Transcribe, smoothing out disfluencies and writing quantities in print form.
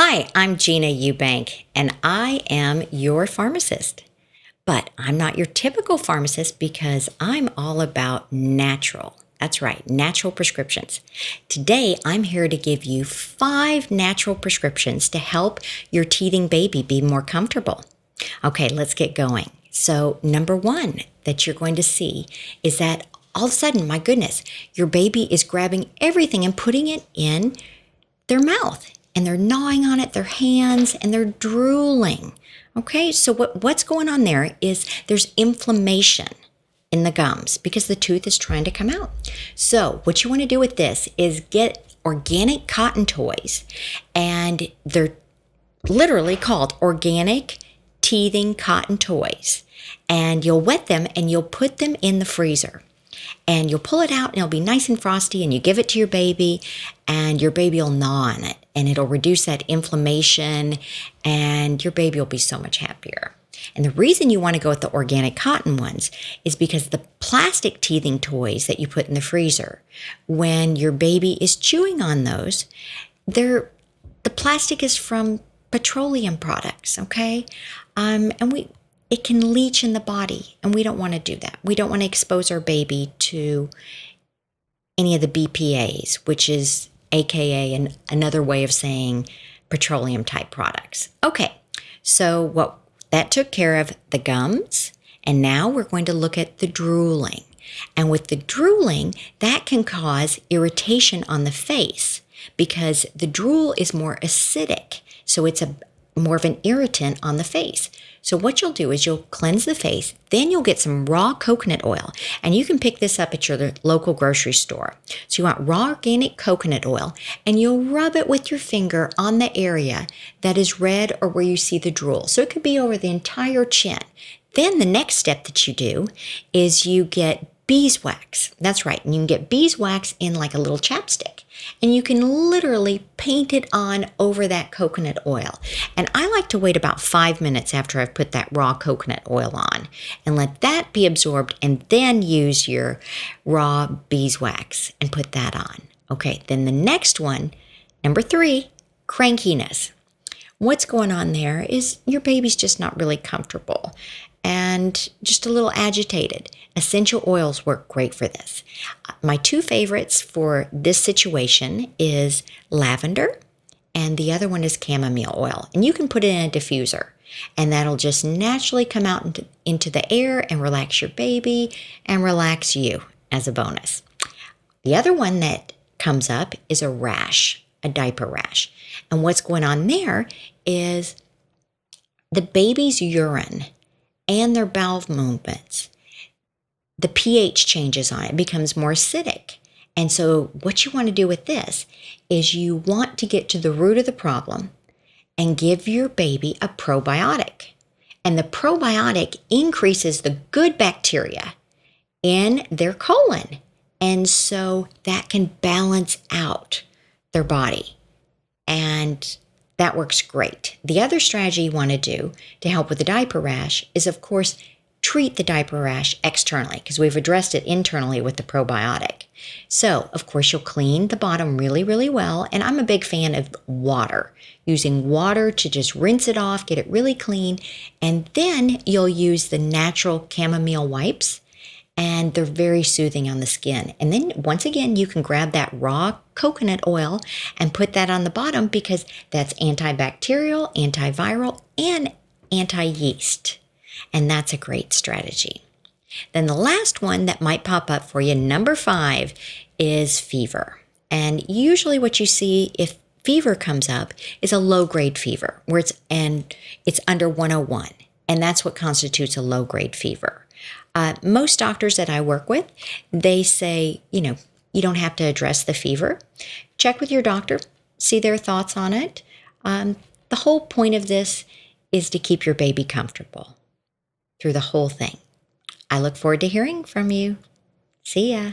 Hi, I'm Gina Eubank, and I am your pharmacist. But I'm not your typical pharmacist because I'm all about natural. That's right, natural prescriptions. Today, I'm here to give you 5 natural prescriptions to help your teething baby be more comfortable. Okay, let's get going. So, number 1 that you're going to see is that all of a sudden, my goodness, your baby is grabbing everything and putting it in their mouth, and they're gnawing on it, their hands, and they're drooling. Okay, so what's going on there is there's inflammation in the gums because the tooth is trying to come out. So what you want to do with this is get organic cotton toys, and they're literally called organic teething cotton toys. And you'll wet them and you'll put them in the freezer. And you'll pull it out and it'll be nice and frosty, and you give it to your baby and your baby will gnaw on it and it'll reduce that inflammation and your baby will be so much happier. And the reason you want to go with the organic cotton ones is because the plastic teething toys that you put in the freezer, when your baby is chewing on those, the plastic is from petroleum products, okay? It can leach in the body, and we don't want to do that. We don't want to expose our baby to any of the BPAs, which is AKA another way of saying petroleum type products. Okay, so that took care of the gums, and now we're going to look at the drooling. And with the drooling, that can cause irritation on the face because the drool is more acidic, so it's more of an irritant on the face. So what you'll do is you'll cleanse the face, then you'll get some raw coconut oil, and you can pick this up at your local grocery store. So you want raw organic coconut oil, and you'll rub it with your finger on the area that is red or where you see the drool. So it could be over the entire chin. Then the next step that you do is you get beeswax. That's right, and you can get beeswax in like a little chapstick. And you can literally paint it on over that coconut oil. And I like to wait about 5 minutes after I've put that raw coconut oil on and let that be absorbed, and then use your raw beeswax and put that on. Okay, then the next one, number 3, crankiness. What's going on there is your baby's just not really comfortable and just a little agitated. Essential oils work great for this. My 2 favorites for this situation is lavender, and the other one is chamomile oil. And you can put it in a diffuser, and that'll just naturally come out into the air and relax your baby and relax you as a bonus. The other one that comes up is a rash, a diaper rash. And what's going on there is the baby's urine and their bowel movements, the pH changes on it, becomes more acidic. And so what you want to do with this is you want to get to the root of the problem and give your baby a probiotic. And the probiotic increases the good bacteria in their colon. And so that can balance out their body. And that works great. The other strategy you want to do to help with the diaper rash is, of course, treat the diaper rash externally, because we've addressed it internally with the probiotic. So, of course, you'll clean the bottom really, really well. And I'm a big fan of water, using water to just rinse it off, get it really clean. And then you'll use the natural chamomile wipes, and they're very soothing on the skin. And then once again, you can grab that raw coconut oil and put that on the bottom because that's antibacterial, antiviral, and anti-yeast. And that's a great strategy. Then the last one that might pop up for you, number 5, is fever. And usually what you see if fever comes up is a low-grade fever, where it's under 101. And that's what constitutes a low-grade fever. Most doctors that I work with, they say, you don't have to address the fever. Check with your doctor, see their thoughts on it. The whole point of this is to keep your baby comfortable through the whole thing. I look forward to hearing from you. See ya.